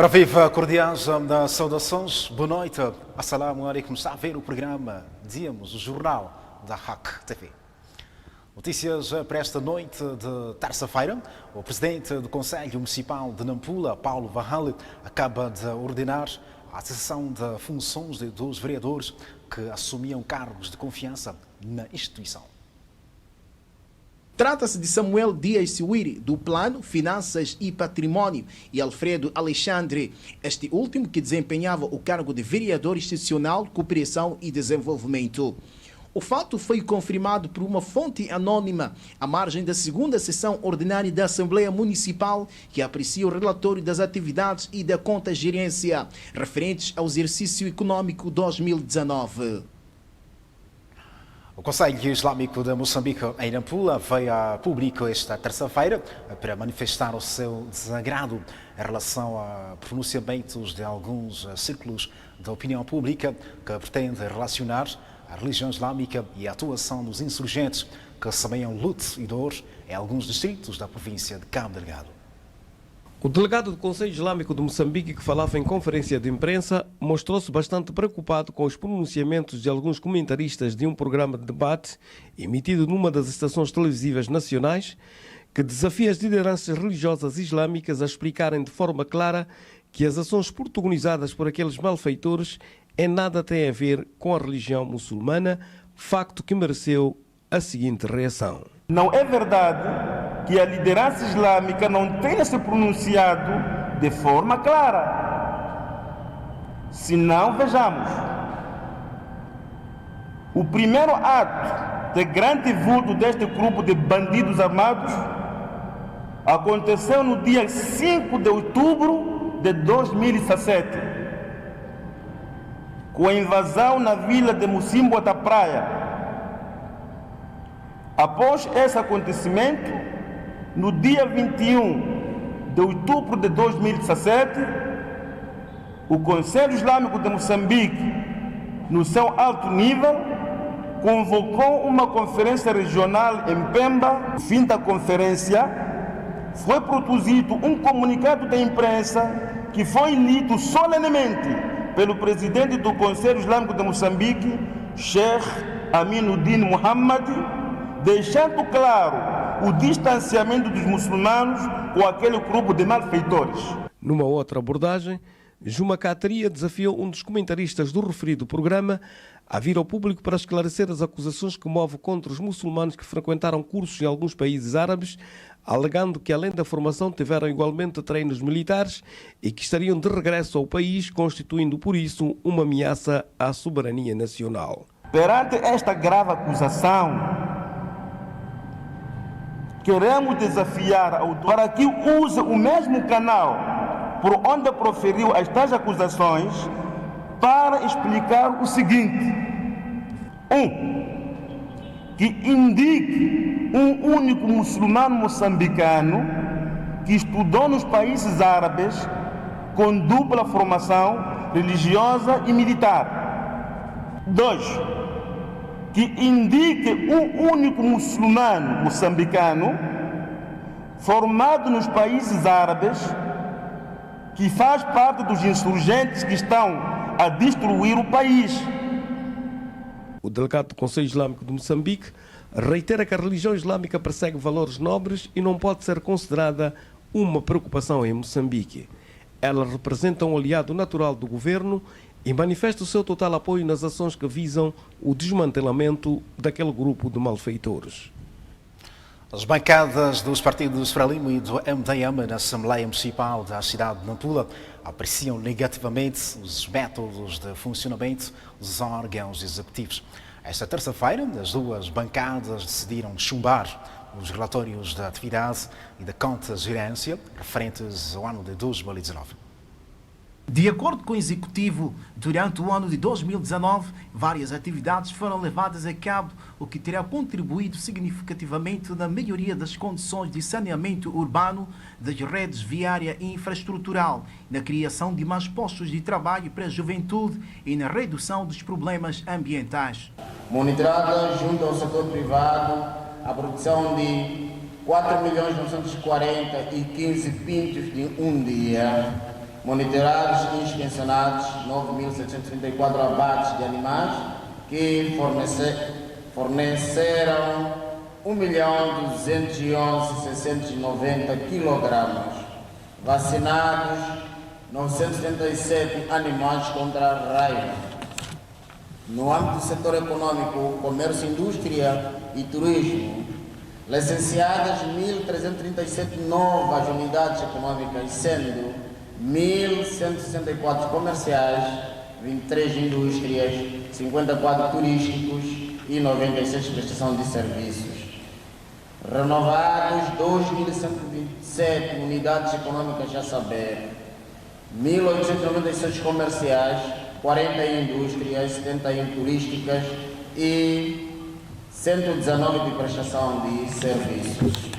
Ora viva, cordiais das saudações, boa noite, assalamu alaikum, está a ver o programa, dizíamos, o jornal da RAC TV. Notícias para esta noite de terça-feira. O presidente do Conselho Municipal de Nampula, Paulo Varral, acaba de ordenar a cessação de funções dos vereadores que assumiam cargos de confiança na instituição. Trata-se de Samuel Dias Siwiri, do Plano, Finanças e Património, e Alfredo Alexandre, este último que desempenhava o cargo de vereador institucional, Cooperação e Desenvolvimento. O fato foi confirmado por uma fonte anônima à margem da segunda sessão ordinária da Assembleia Municipal, que aprecia o relatório das atividades e da conta gerência referentes ao exercício econômico 2019. O Conselho Islâmico de Moçambique, em Nampula, veio a público esta terça-feira para manifestar o seu desagrado em relação a pronunciamentos de alguns círculos da opinião pública que pretendem relacionar a religião islâmica e a atuação dos insurgentes que semeiam luto e dor em alguns distritos da província de Cabo Delgado. O delegado do Conselho Islâmico de Moçambique, que falava em conferência de imprensa, mostrou-se bastante preocupado com os pronunciamentos de alguns comentaristas de um programa de debate emitido numa das estações televisivas nacionais, que desafia as lideranças religiosas islâmicas a explicarem de forma clara que as ações protagonizadas por aqueles malfeitores em nada têm a ver com a religião muçulmana, facto que mereceu a seguinte reação. Não é verdade que a liderança islâmica não tenha se pronunciado de forma clara. Se não, vejamos. O primeiro ato de grande vulto deste grupo de bandidos armados aconteceu no dia 5 de outubro de 2017, com a invasão na vila de Mocimboa da Praia. Após esse acontecimento, no dia 21 de outubro de 2017, o Conselho Islâmico de Moçambique, no seu alto nível, convocou uma conferência regional em Pemba. No fim da conferência, foi produzido um comunicado da imprensa que foi lido solenemente pelo presidente do Conselho Islâmico de Moçambique, Sheikh Aminuddin Muhammad, deixando claro o distanciamento dos muçulmanos com aquele grupo de malfeitores. Numa outra abordagem, Juma Cateria desafiou um dos comentaristas do referido programa a vir ao público para esclarecer as acusações que move contra os muçulmanos que frequentaram cursos em alguns países árabes, alegando que além da formação tiveram igualmente treinos militares e que estariam de regresso ao país, constituindo por isso uma ameaça à soberania nacional. Perante esta grave acusação, queremos desafiar a autor para que use o mesmo canal por onde proferiu as tais acusações para explicar o seguinte: que indique um único muçulmano moçambicano que estudou nos países árabes com dupla formação religiosa e militar. 2. Que indique um único muçulmano moçambicano formado nos países árabes que faz parte dos insurgentes que estão a destruir o país. O delegado do Conselho Islâmico de Moçambique reitera que a religião islâmica persegue valores nobres e não pode ser considerada uma preocupação em Moçambique. Ela representa um aliado natural do governo e manifesta o seu total apoio nas ações que visam o desmantelamento daquele grupo de malfeitores. As bancadas dos partidos Frelimo e do MDM na Assembleia Municipal da cidade de Nampula apreciam negativamente os métodos de funcionamento dos órgãos executivos. Esta terça-feira, as duas bancadas decidiram chumbar os relatórios da atividade e da conta de gerência referentes ao ano de 2019. De acordo com o Executivo, durante o ano de 2019, várias atividades foram levadas a cabo, o que terá contribuído significativamente na melhoria das condições de saneamento urbano, das redes viária e infraestrutural, na criação de mais postos de trabalho para a juventude e na redução dos problemas ambientais. Monitorada junto ao setor privado a produção de 4.940.015 pintos de um dia, monitorados e inspecionados 9.734 abates de animais que forneceram 1.211.690 kg. Vacinados 977 animais contra a raiva. No âmbito do setor econômico, comércio, indústria e turismo, licenciadas 1.337 novas unidades econômicas, sendo 1.164 comerciais, 23 indústrias, 54 turísticos e 96 prestação de serviços. Renovados 2.127 unidades econômicas, a saber, 1.896 comerciais, 40 indústrias, 71 turísticas e 119 de prestação de serviços.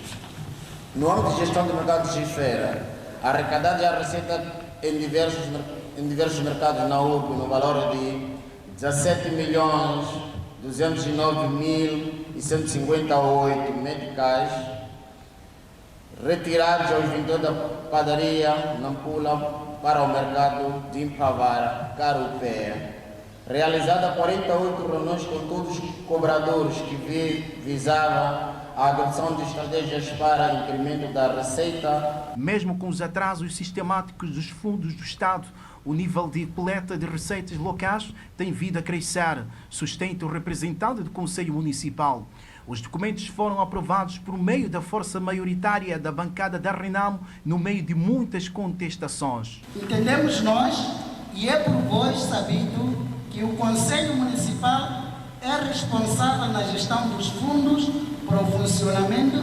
No âmbito de gestão de mercados de feira, arrecadados a receita em diversos mercados na URB no valor de 17.209.158 meticais, retirados aos vendedores da padaria Nampula para o mercado de Impavara, Carupé. Realizada 48 reuniões com todos os cobradores que visavam a adoção de estratégias para incremento da receita. Mesmo com os atrasos sistemáticos dos fundos do Estado, o nível de coleta de receitas locais tem vindo a crescer, sustenta o representante do Conselho Municipal. Os documentos foram aprovados por meio da força maioritária da bancada da Renamo, no meio de muitas contestações. Entendemos nós, e é por vós sabido, que o Conselho Municipal é responsável na gestão dos fundos para o funcionamento,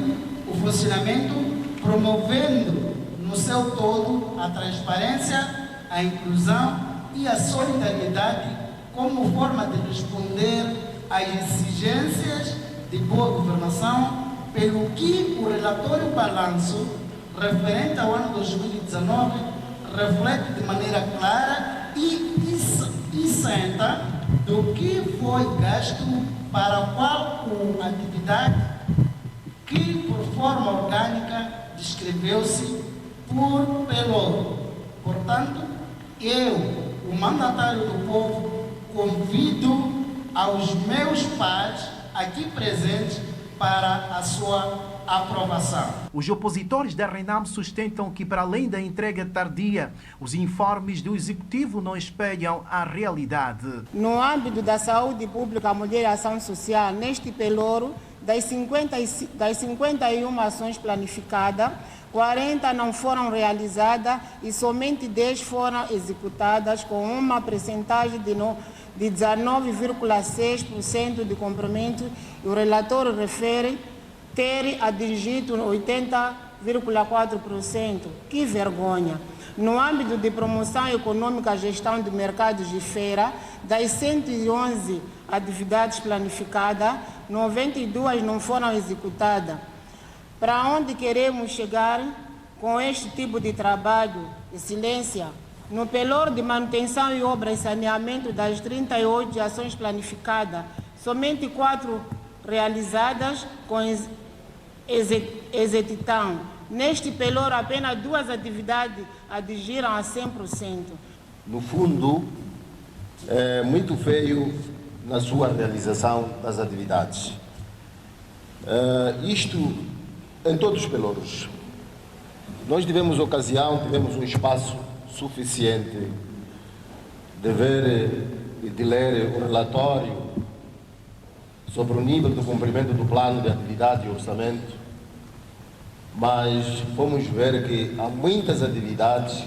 promovendo no seu todo a transparência, a inclusão e a solidariedade como forma de responder às exigências de boa governação, pelo que o relatório balanço referente ao ano 2019 reflete de maneira clara e isenta do que foi gasto para qual atividade que, por forma orgânica, descreveu-se por Pelouro. Portanto, eu, o mandatário do povo, convido aos meus pares aqui presentes para a sua aprovação. Os opositores da Renamo sustentam que, para além da entrega tardia, os informes do Executivo não espelham a realidade. No âmbito da saúde pública, mulher e ação social, neste Pelouro, das 51 ações planificadas, 40 não foram realizadas e somente 10 foram executadas, com uma percentagem de 19,6% de cumprimento, e o relator refere ter atingido 80,4%. Que vergonha! No âmbito de promoção econômica e gestão de mercados de feira, das 111 atividades planificadas, 92 não foram executadas. Para onde queremos chegar com este tipo de trabalho? Excelência, no Pelouro de manutenção e obras e saneamento, das 38 ações planificadas, somente 4 realizadas com execução. Neste Pelouro, apenas 2 atividades atingiram a 100%. No fundo, é muito feio na sua realização das atividades. Isto em todos os Pelouros. Nós tivemos um espaço suficiente de ver e de ler o relatório sobre o nível do cumprimento do plano de atividade e orçamento, mas fomos ver que há muitas atividades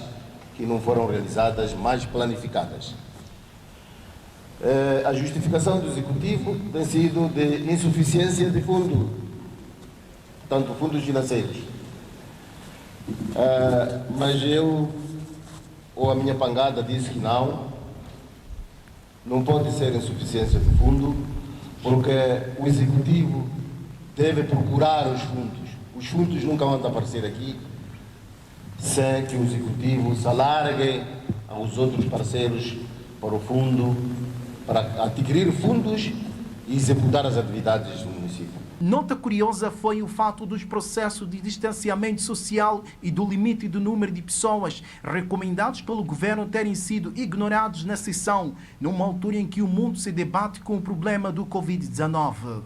que não foram realizadas, mas planificadas. A justificação do Executivo tem sido de insuficiência de fundo, tanto fundos financeiros. Mas eu, ou a minha pangada, disse que não pode ser insuficiência de fundo, porque o Executivo deve procurar os fundos. Os fundos nunca vão aparecer aqui sem que o Executivo se alargue aos outros parceiros para o fundo, para adquirir fundos e executar as atividades do município. Nota curiosa foi o fato dos processos de distanciamento social e do limite do número de pessoas recomendados pelo governo terem sido ignorados na sessão, numa altura em que o mundo se debate com o problema do Covid-19.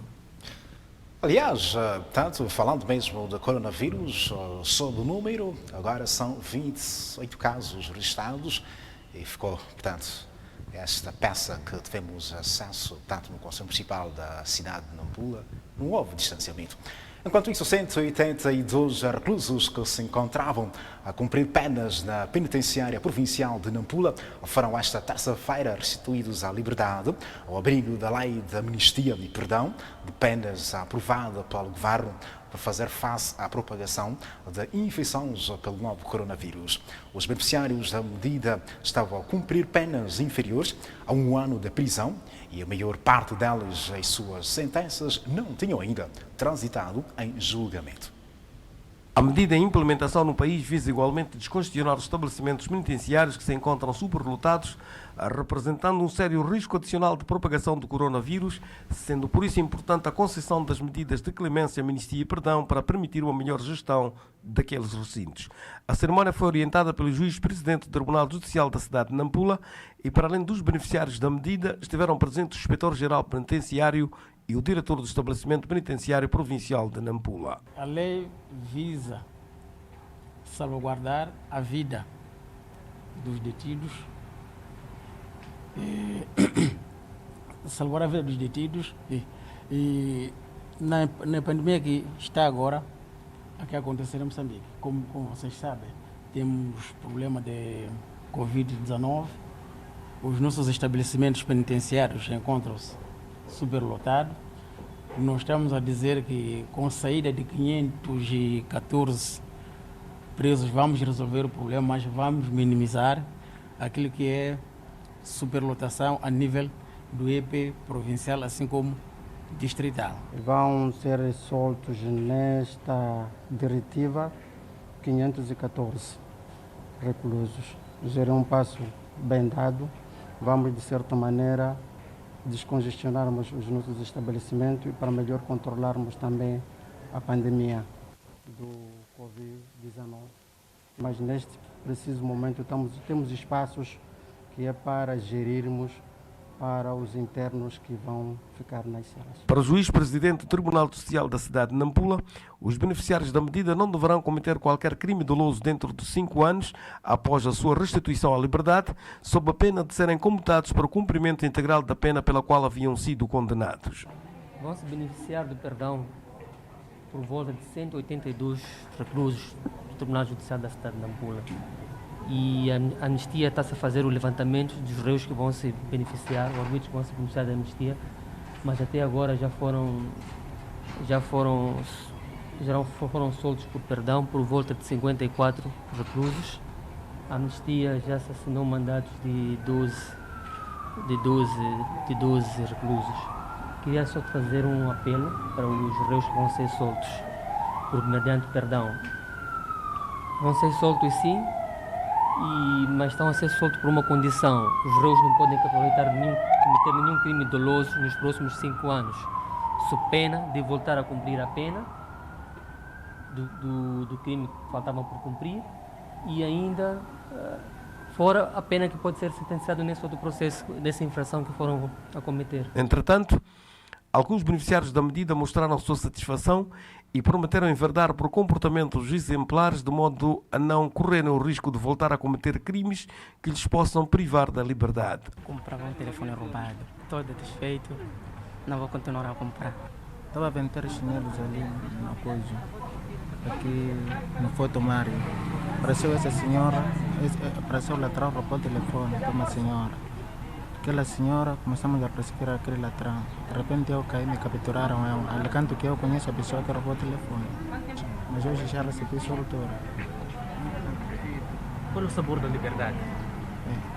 Aliás, tanto falando mesmo do coronavírus, sobre o número, agora são 28 casos registrados e ficou, portanto, esta peça que tivemos acesso, tanto no Conselho Municipal da cidade de Nampula, não houve distanciamento. Enquanto isso, 182 reclusos que se encontravam a cumprir penas na penitenciária provincial de Nampula foram esta terça-feira restituídos à liberdade, ao abrigo da Lei de Amnistia e Perdão de penas aprovada pelo Governo para fazer face à propagação de infecções pelo novo coronavírus. Os beneficiários da medida estavam a cumprir penas inferiores a 1 ano de prisão e a maior parte delas, as suas sentenças, não tinham ainda transitado em julgamento. A medida em implementação no país visa igualmente descongestionar os estabelecimentos penitenciários que se encontram superlotados, representando um sério risco adicional de propagação do coronavírus, sendo por isso importante a concessão das medidas de clemência, amnistia e perdão para permitir uma melhor gestão daqueles recintos. A cerimónia foi orientada pelo juiz-presidente do Tribunal Judicial da cidade de Nampula e, para além dos beneficiários da medida, estiveram presentes o inspetor-geral penitenciário e o diretor do estabelecimento penitenciário provincial de Nampula. A lei visa salvaguardar a vida dos detidos, salvaguardar a vida dos detidos e na pandemia que está agora, aqui acontecer em Moçambique. Como vocês sabem, temos problema de Covid-19, os nossos estabelecimentos penitenciários encontram-se superlotado. Nós estamos a dizer que com a saída de 514 presos vamos resolver o problema, mas vamos minimizar aquilo que é superlotação a nível do EP provincial, assim como distrital. Vão ser soltos nesta diretiva 514 reclusos. Será um passo bem dado. Vamos, de certa maneira, descongestionarmos os nossos estabelecimentos e para melhor controlarmos também a pandemia do Covid-19. Mas neste preciso momento temos espaços que é para gerirmos para os internos que vão ficar nas celas. Para o juiz-presidente do Tribunal Judicial da cidade de Nampula, os beneficiários da medida não deverão cometer qualquer crime doloso dentro de 5 anos após a sua restituição à liberdade, sob a pena de serem comutados para o cumprimento integral da pena pela qual haviam sido condenados. Vão se beneficiar do perdão por volta de 182 reclusos do Tribunal Judicial da cidade de Nampula. E a anistia está-se a fazer o levantamento dos réus que vão se beneficiar, os arguidos que vão se beneficiar da anistia, mas até agora já foram soltos por perdão por volta de 54 reclusos. A anistia já se assinou mandatos de 12 reclusos. Queria só fazer um apelo para os réus que vão ser soltos mediante perdão. Vão ser soltos sim, mas estão a ser soltos por uma condição. Os réus não podem cometer nenhum crime doloso nos próximos 5 anos, sob pena de voltar a cumprir a pena do crime que faltavam por cumprir e ainda fora a pena que pode ser sentenciado nesse outro processo, dessa infração que foram a cometer. Entretanto, alguns beneficiários da medida mostraram sua satisfação e prometeram enverdar por comportamentos exemplares de modo a não correrem o risco de voltar a cometer crimes que lhes possam privar da liberdade. Comprava um telefone roubado, estou satisfeito, não vou continuar a comprar. Estava a vender chinelos ali na coisa, aqui no fotomário. Apareceu essa senhora, apareceu o ladrão, roubou o telefone de uma senhora. Aquela senhora, começamos a perseguir aquele ladrão. De repente eu caí, me capturaram, alegando que eu conheço a pessoa que roubou o telefone. Mas hoje já recebi soltura. Qual é o sabor da liberdade?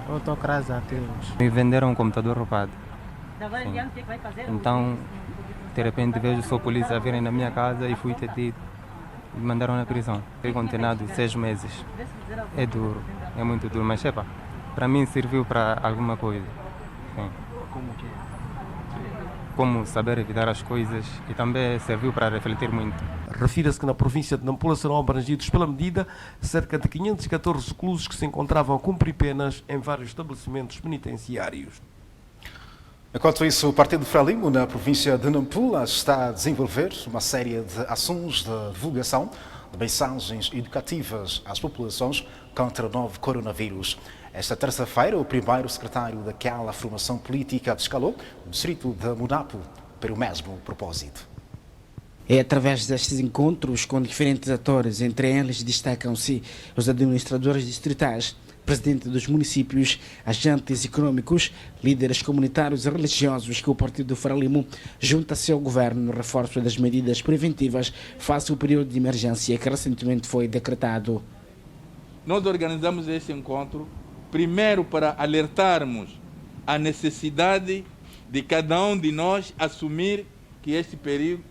Eu estou graças a Deus. Me venderam um computador roubado. Então, de repente vejo só a polícia virem na minha casa e fui detido. Me mandaram na prisão. Fui condenado 6 meses. É duro, é muito duro, mas para mim serviu para alguma coisa. Sim. como saber evitar as coisas e também serviu para refletir muito. Refira-se que na província de Nampula serão abrangidos pela medida cerca de 514 reclusos que se encontravam a cumprir penas em vários estabelecimentos penitenciários. Enquanto isso, o Partido Frelimo, na província de Nampula, está a desenvolver uma série de ações de divulgação de mensagens educativas às populações contra o novo coronavírus. Esta terça-feira, o primeiro secretário daquela formação política escalou o distrito de Munapo para o mesmo propósito. É através destes encontros com diferentes atores, entre eles destacam-se os administradores distritais, presidentes dos municípios, agentes econômicos, líderes comunitários e religiosos, que o Partido Frelimo junta-se ao governo no reforço das medidas preventivas face ao período de emergência que recentemente foi decretado. Nós organizamos este encontro primeiro para alertarmos a necessidade de cada um de nós assumir que este perigo,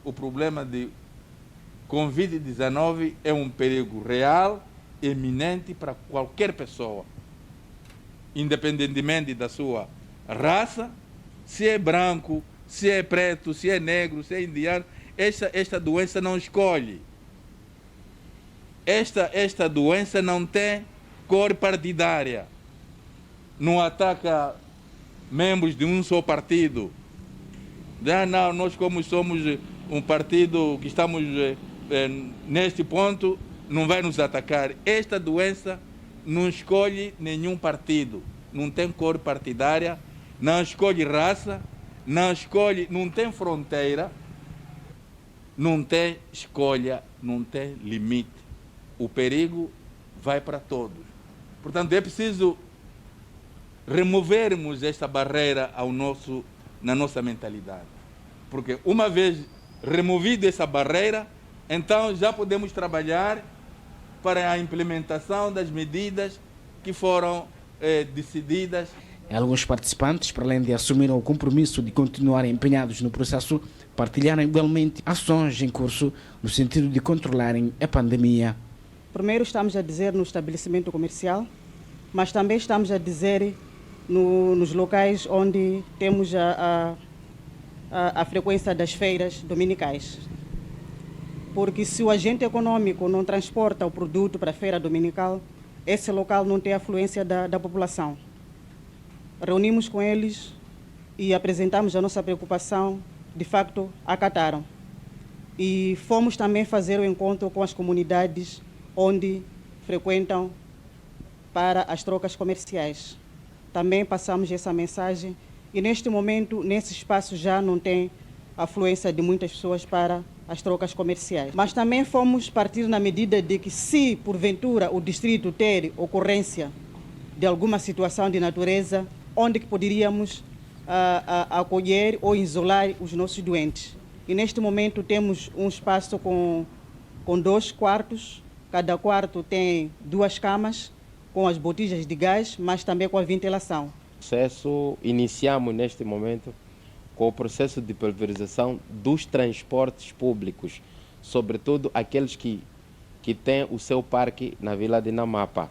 o problema de Covid-19 é um perigo real, eminente para qualquer pessoa, independentemente da sua raça, se é branco, se é preto, se é negro, se é indiano. Esta doença não escolhe. Esta doença não tem cor partidária, não ataca membros de um só partido. Não, nós como somos um partido que estamos neste ponto, não vai nos atacar. Esta doença não escolhe nenhum partido, não tem cor partidária, não escolhe raça, não tem fronteira, não tem escolha, não tem limite. O perigo vai para todos. Portanto, é preciso removermos esta barreira na nossa mentalidade. Porque uma vez removida essa barreira, então já podemos trabalhar para a implementação das medidas que foram decididas. Alguns participantes, para além de assumir o compromisso de continuar empenhados no processo, partilharam igualmente ações em curso no sentido de controlarem a pandemia. Primeiro estamos a dizer no estabelecimento comercial, mas também estamos a dizer nos locais onde temos a frequência das feiras dominicais. Porque se o agente econômico não transporta o produto para a feira dominical, esse local não tem afluência da população. Reunimos com eles e apresentamos a nossa preocupação, de facto acataram. E fomos também fazer o encontro com as comunidades onde frequentam para as trocas comerciais. Também passamos essa mensagem e neste momento, nesse espaço já não tem afluência de muitas pessoas para as trocas comerciais. Mas também fomos partir na medida de que se porventura o distrito ter ocorrência de alguma situação de natureza, onde que poderíamos acolher ou isolar os nossos doentes. E neste momento temos um espaço com 2 quartos, cada quarto tem 2 camas, com as botijas de gás, mas também com a ventilação. Iniciamos neste momento com o processo de pulverização dos transportes públicos, sobretudo aqueles que têm o seu parque na Vila de Namapa.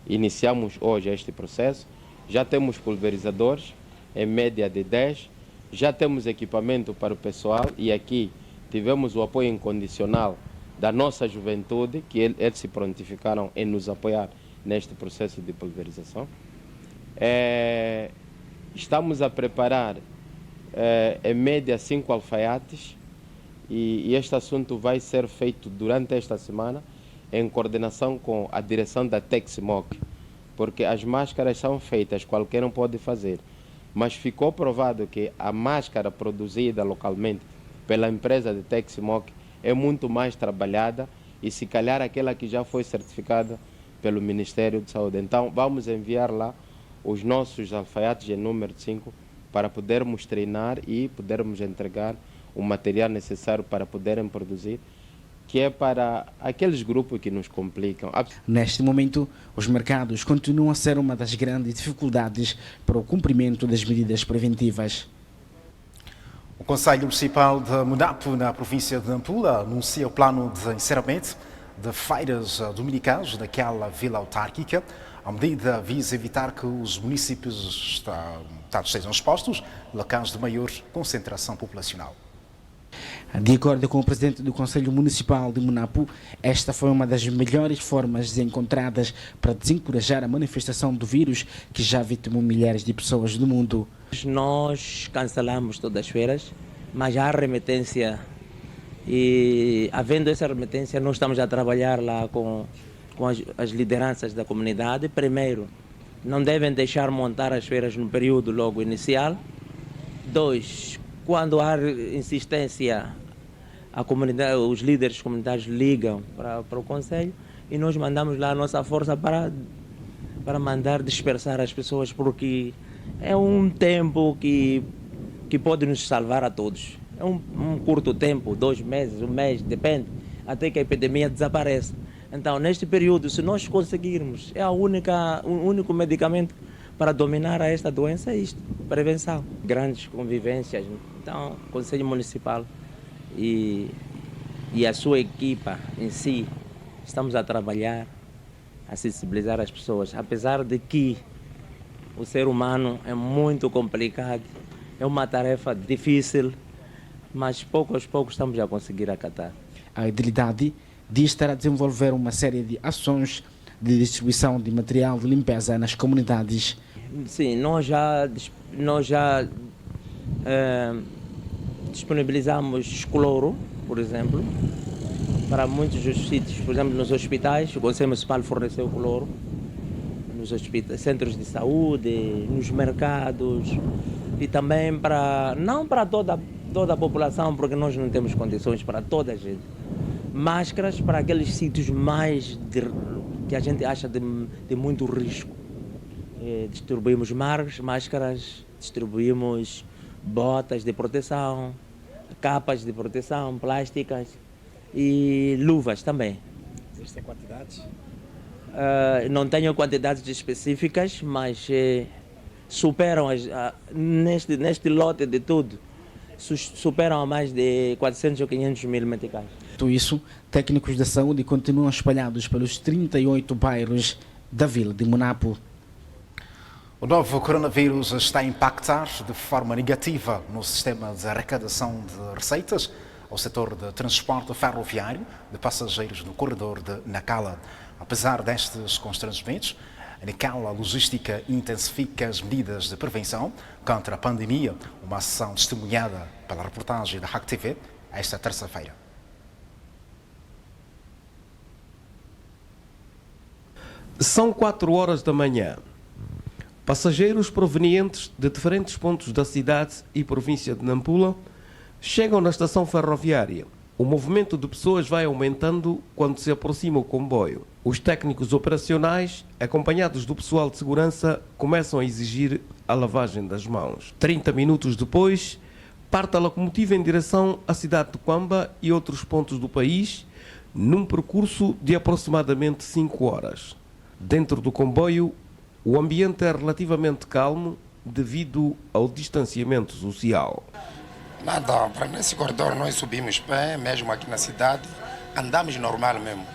Iniciamos hoje este processo, já temos pulverizadores, em média de 10, já temos equipamento para o pessoal e aqui tivemos o apoio incondicional da nossa juventude, que eles se prontificaram em nos apoiar neste processo de pulverização. Estamos a preparar, em média, 5 alfaiates e este assunto vai ser feito durante esta semana em coordenação com a direção da Texmoc, porque as máscaras são feitas, qualquer um pode fazer, mas ficou provado que a máscara produzida localmente pela empresa de Texmoc é muito mais trabalhada e se calhar aquela que já foi certificada pelo Ministério de Saúde. Então vamos enviar lá os nossos alfaiates em número 5 para podermos treinar e podermos entregar o material necessário para poderem produzir, que é para aqueles grupos que nos complicam. Neste momento, os mercados continuam a ser uma das grandes dificuldades para o cumprimento das medidas preventivas. O Conselho Municipal de Munapo, na província de Nampula, anuncia o plano de encerramento de feiras dominicais daquela vila autárquica. A medida visa evitar que os municípios estejam expostos a locais de maior concentração populacional. De acordo com o presidente do Conselho Municipal de Munapu, esta foi uma das melhores formas encontradas para desencorajar a manifestação do vírus que já vitimou milhares de pessoas do mundo. Nós cancelamos todas as feiras, mas há remetência e, havendo essa remetência, nós estamos a trabalhar lá com as lideranças da comunidade. Primeiro, não devem deixar montar as feiras no período logo inicial. 2, quando há insistência, a comunidade, os líderes comunitários ligam para o Conselho e nós mandamos lá a nossa força para mandar dispersar as pessoas, porque é um tempo que pode nos salvar a todos. É um curto tempo, 2 meses, 1 mês, depende, até que a epidemia desapareça. Então, neste período, se nós conseguirmos, é o único medicamento para dominar esta doença, é isto, prevenção. Grandes convivências. Então, o Conselho Municipal e a sua equipa em si, estamos a trabalhar, a sensibilizar as pessoas, apesar de que o ser humano é muito complicado, é uma tarefa difícil, mas pouco a pouco estamos a conseguir acatar. A Idilidade diz estar a desenvolver uma série de ações de distribuição de material de limpeza nas comunidades. Sim, nós já disponibilizamos cloro, por exemplo, para muitos dos sítios. Por exemplo, nos hospitais, o Conselho Municipal forneceu cloro, nos hospitais, centros de saúde, nos mercados, e também não para toda a população, porque nós não temos condições para toda a gente. Máscaras para aqueles sítios que a gente acha de muito risco. Distribuímos máscaras, distribuímos botas de proteção, capas de proteção, plásticas e luvas também. Existem quantidades? Não tenho quantidades específicas, mas superam, neste lote de tudo, superam a mais de 400 ou 500 mil meticais. Tudo isso, técnicos da saúde continuam espalhados pelos 38 bairros da vila de Munapu. O novo coronavírus está a impactar de forma negativa no sistema de arrecadação de receitas ao setor de transporte ferroviário de passageiros no corredor de Nacala. Apesar destes constrangimentos, a Nacala Logística intensifica as medidas de prevenção contra a pandemia, uma ação testemunhada pela reportagem da RAC TV esta terça-feira. São 4 horas da manhã. Passageiros provenientes de diferentes pontos da cidade e província de Nampula chegam na estação ferroviária. O movimento de pessoas vai aumentando quando se aproxima o comboio. Os técnicos operacionais, acompanhados do pessoal de segurança, começam a exigir a lavagem das mãos. 30 minutos depois, parte a locomotiva em direção à cidade de Quamba e outros pontos do país, num percurso de aproximadamente 5 horas. Dentro do comboio, o ambiente é relativamente calmo devido ao distanciamento social. Nada, para nesse corredor nós subimos pé, mesmo aqui na cidade, andamos normal mesmo.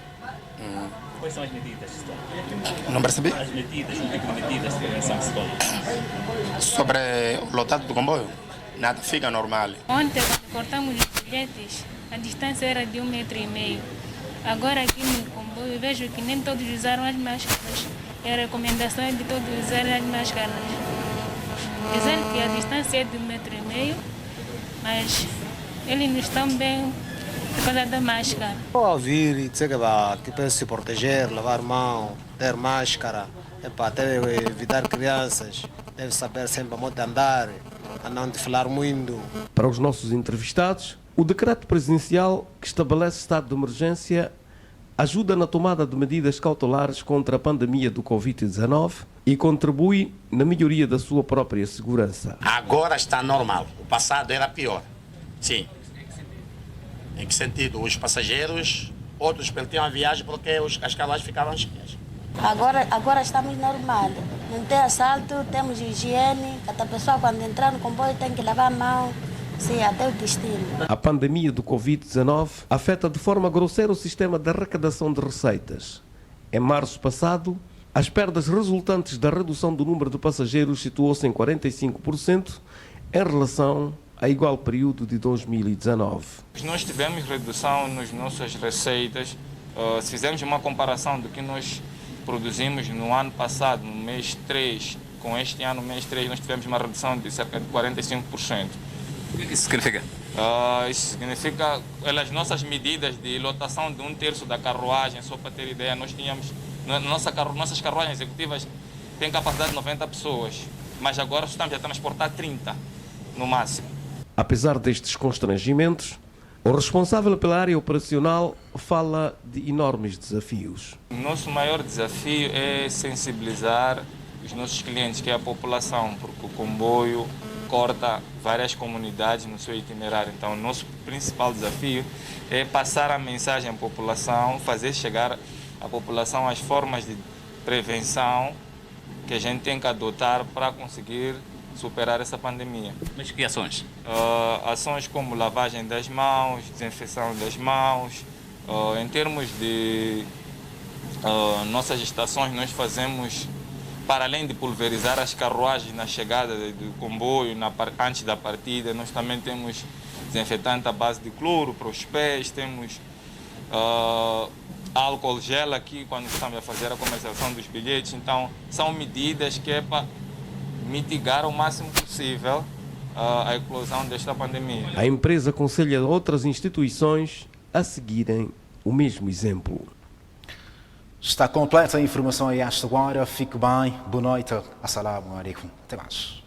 Quais são as medidas? Não percebi? As medidas, o tipo de medidas de prevenção que se toma? Sobre o lotado do comboio, nada, fica normal. Ontem, quando cortamos os bilhetes, a distância era de 1,5 metro. Agora aqui no comboio vejo que nem todos usaram as máscaras. E a recomendação é de todos usarem as máscaras. Dizendo que a distância é de 1,5 metro, mas eles não estão bem por causa da máscara. Ao ouvir e dizer que tem que se proteger, lavar mão, ter máscara, até evitar crianças, deve saber sempre onde andar, a não falar muito. Para os nossos entrevistados, o decreto presidencial que estabelece estado de emergência ajuda na tomada de medidas cautelares contra a pandemia do Covid-19 e contribui na melhoria da sua própria segurança. Agora está normal. O passado era pior. Sim. Em que sentido? Os passageiros, outros perdiam a viagem porque as carruagens ficavam cheias. Agora estamos normal. Não tem assalto, temos higiene. Cada pessoa quando entrar no comboio tem que lavar a mão. Sim, até o destino. A pandemia do Covid-19 afeta de forma grosseira o sistema de arrecadação de receitas. Em março passado, As perdas resultantes da redução do número de passageiros situou-se em 45% em relação a igual período de 2019. Nós tivemos redução nas nossas receitas. Se fizermos uma comparação do que nós produzimos no ano passado, no mês 3, com este ano, no mês 3, nós tivemos uma redução de cerca de 45%. O que isso significa? Isso significa as nossas medidas de lotação de 1/3 da carruagem, só para ter ideia, nós tínhamos, nossas carruagens executivas têm capacidade de 90 pessoas, mas agora estamos a transportar 30 no máximo. Apesar destes constrangimentos, o responsável pela área operacional fala de enormes desafios. O nosso maior desafio é sensibilizar os nossos clientes, que é a população, porque o comboio corta várias comunidades no seu itinerário. Então, o nosso principal desafio é passar a mensagem à população, fazer chegar à população as formas de prevenção que a gente tem que adotar para conseguir superar essa pandemia. Mas que ações? Ações como lavagem das mãos, desinfecção das mãos. Em termos de nossas estações, nós fazemos, para além de pulverizar as carruagens na chegada do comboio, antes da partida, nós também temos desinfetante à base de cloro para os pés, temos álcool gel aqui quando estamos a fazer a comercialização dos bilhetes. Então, são medidas que é para mitigar o máximo possível a eclosão desta pandemia. A empresa aconselha outras instituições a seguirem o mesmo exemplo. Está completa a informação a esta hora. Fique bem. Boa noite. Assalamu alaikum. Até mais.